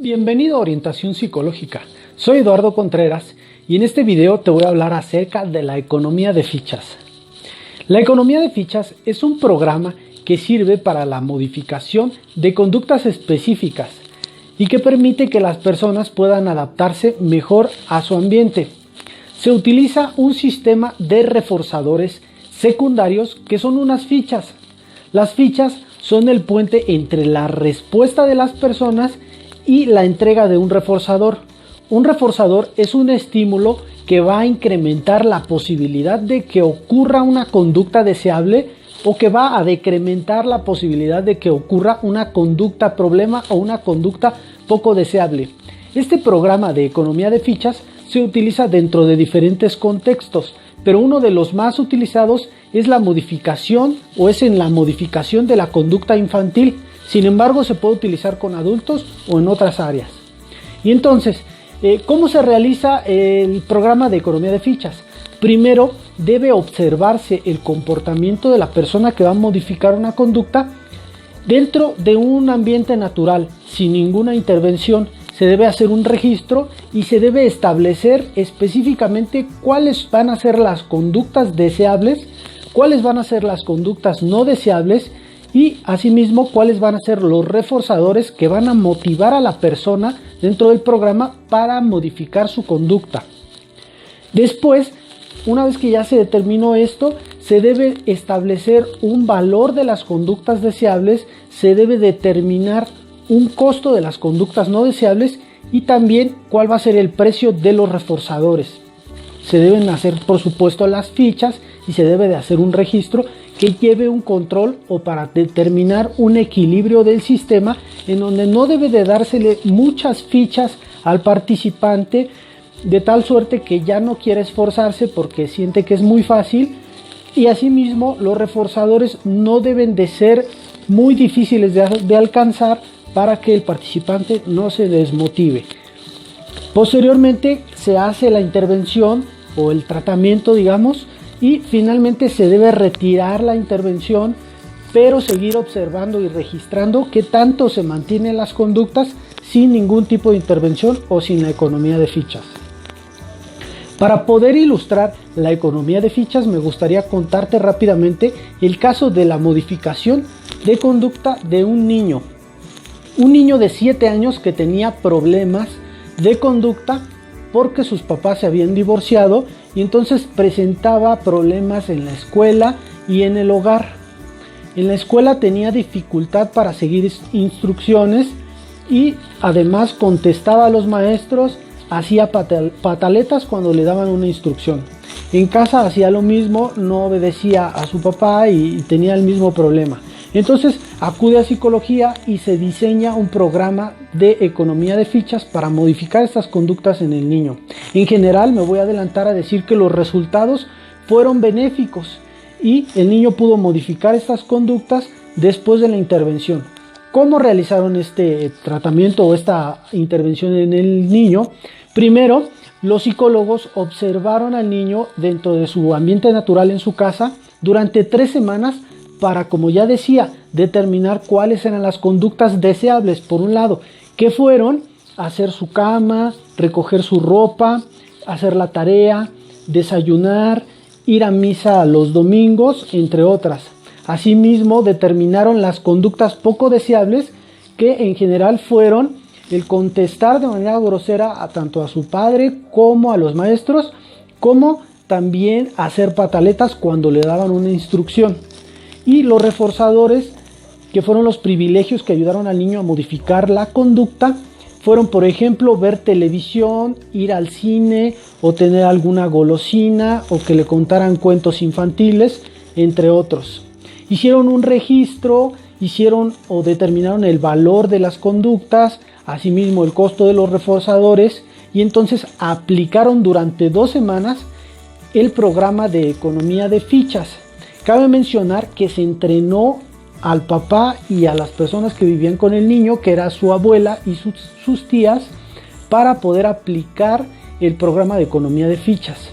Bienvenido a Orientación Psicológica. Soy Eduardo Contreras y en este video te voy a hablar acerca de la economía de fichas. La economía de fichas es un programa que sirve para la modificación de conductas específicas y que permite que las personas puedan adaptarse mejor a su ambiente. Se utiliza un sistema de reforzadores secundarios que son unas fichas. Las fichas son el puente entre la respuesta de las personas y la entrega de un reforzador. Un reforzador es un estímulo que va a incrementar la posibilidad de que ocurra una conducta deseable o que va a decrementar la posibilidad de que ocurra una conducta problema o una conducta poco deseable. Este programa de economía de fichas se utiliza dentro de diferentes contextos, pero uno de los más utilizados es la modificación o es en la modificación de la conducta infantil. Sin embargo, se puede utilizar con adultos o en otras áreas. Y entonces, ¿cómo se realiza el programa de economía de fichas? Primero, debe observarse el comportamiento de la persona que va a modificar una conducta dentro de un ambiente natural, sin ninguna intervención. Se debe hacer un registro y se debe establecer específicamente cuáles van a ser las conductas deseables, cuáles van a ser las conductas no deseables y asimismo cuáles van a ser los reforzadores que van a motivar a la persona dentro del programa para modificar su conducta. Después, una vez que ya se determinó esto, se debe establecer un valor de las conductas deseables, se debe determinar un costo de las conductas no deseables y también cuál va a ser el precio de los reforzadores. Se deben hacer, por supuesto, las fichas y se debe de hacer un registro que lleve un control o para determinar un equilibrio del sistema en donde no debe de dársele muchas fichas al participante de tal suerte que ya no quiere esforzarse porque siente que es muy fácil, y asimismo los reforzadores no deben de ser muy difíciles de alcanzar para que el participante no se desmotive. Posteriormente se hace la intervención o el tratamiento, digamos, y finalmente se debe retirar la intervención, pero seguir observando y registrando qué tanto se mantienen las conductas sin ningún tipo de intervención o sin la economía de fichas. Para poder ilustrar la economía de fichas, me gustaría contarte rápidamente el caso de la modificación de conducta de un niño. Un niño de 7 años que tenía problemas de conducta porque sus papás se habían divorciado y entonces presentaba problemas en la escuela y en el hogar. En la escuela tenía dificultad para seguir instrucciones y además contestaba a los maestros, hacía pataletas cuando le daban una instrucción. En casa hacía lo mismo, no obedecía a su papá y tenía el mismo problema. Entonces acude a psicología y se diseña un programa de economía de fichas para modificar estas conductas en el niño. En general, me voy a adelantar a decir que los resultados fueron benéficos y el niño pudo modificar estas conductas después de la intervención. ¿Cómo realizaron este tratamiento o esta intervención en el niño? Primero, los psicólogos observaron al niño dentro de su ambiente natural en su casa durante 3 semanas para, como ya decía, determinar cuáles eran las conductas deseables. Por un lado, que fueron hacer su cama, recoger su ropa, hacer la tarea, desayunar, ir a misa los domingos, entre otras. Asimismo, determinaron las conductas poco deseables, que en general fueron el contestar de manera grosera tanto a su padre como a los maestros, como también hacer pataletas cuando le daban una instrucción. Y los reforzadores, que fueron los privilegios que ayudaron al niño a modificar la conducta, fueron, por ejemplo, ver televisión, ir al cine o tener alguna golosina o que le contaran cuentos infantiles, entre otros. Hicieron un registro, hicieron o determinaron el valor de las conductas, asimismo el costo de los reforzadores, y entonces aplicaron durante 2 semanas el programa de economía de fichas. Cabe mencionar que se entrenó al papá y a las personas que vivían con el niño, que era su abuela y sus tías, para poder aplicar el programa de economía de fichas.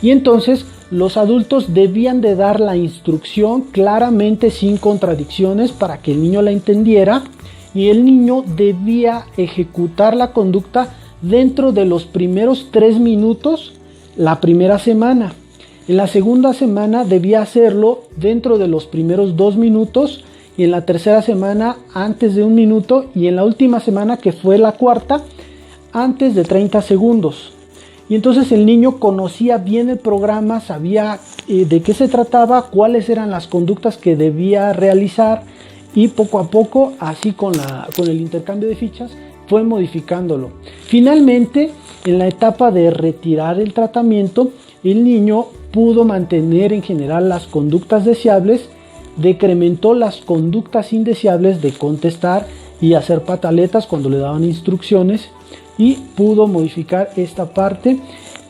Y entonces los adultos debían de dar la instrucción claramente sin contradicciones para que el niño la entendiera y el niño debía ejecutar la conducta dentro de los primeros 3 minutos la primera semana. En la segunda semana debía hacerlo dentro de los primeros 2 minutos y en la tercera semana antes de 1 minuto y en la última semana, que fue la cuarta, antes de 30 segundos. Y entonces el niño conocía bien el programa, sabía de qué se trataba, cuáles eran las conductas que debía realizar, y poco a poco, así con el intercambio de fichas, fue modificándolo. Finalmente, en la etapa de retirar el tratamiento, el niño pudo mantener en general las conductas deseables, decrementó las conductas indeseables de contestar y hacer pataletas cuando le daban instrucciones, y pudo modificar esta parte,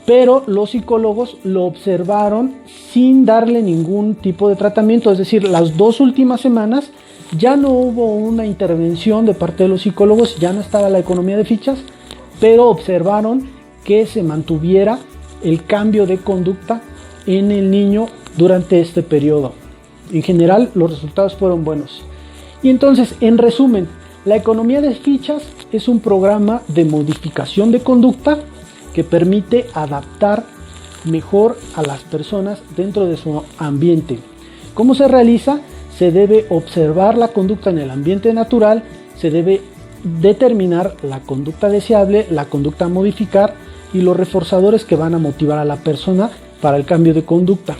pero los psicólogos lo observaron sin darle ningún tipo de tratamiento. Es decir, las 2 últimas semanas ya no hubo una intervención de parte de los psicólogos, ya no estaba la economía de fichas, pero observaron que se mantuviera el cambio de conducta en el niño durante este periodo. En general, los resultados fueron buenos. Y entonces, en resumen, la economía de fichas es un programa de modificación de conducta que permite adaptar mejor a las personas dentro de su ambiente. ¿Cómo se realiza? Se debe observar la conducta en el ambiente natural, se debe determinar la conducta deseable, la conducta a modificar y los reforzadores que van a motivar a la persona para el cambio de conducta.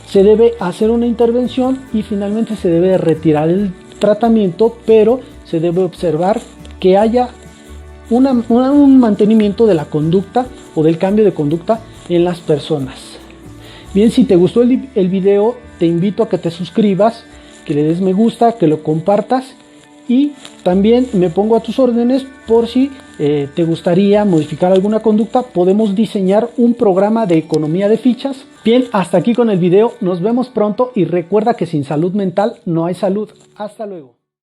Se debe hacer una intervención y finalmente se debe retirar el tratamiento, pero se debe observar que haya un mantenimiento de la conducta o del cambio de conducta en las personas. Bien, si te gustó el video, te invito a que te suscribas, que le des me gusta, que lo compartas, y también me pongo a tus órdenes por si te gustaría modificar alguna conducta. Podemos diseñar un programa de economía de fichas. Bien, hasta aquí con el video, nos vemos pronto y recuerda que sin salud mental no hay salud. Hasta luego.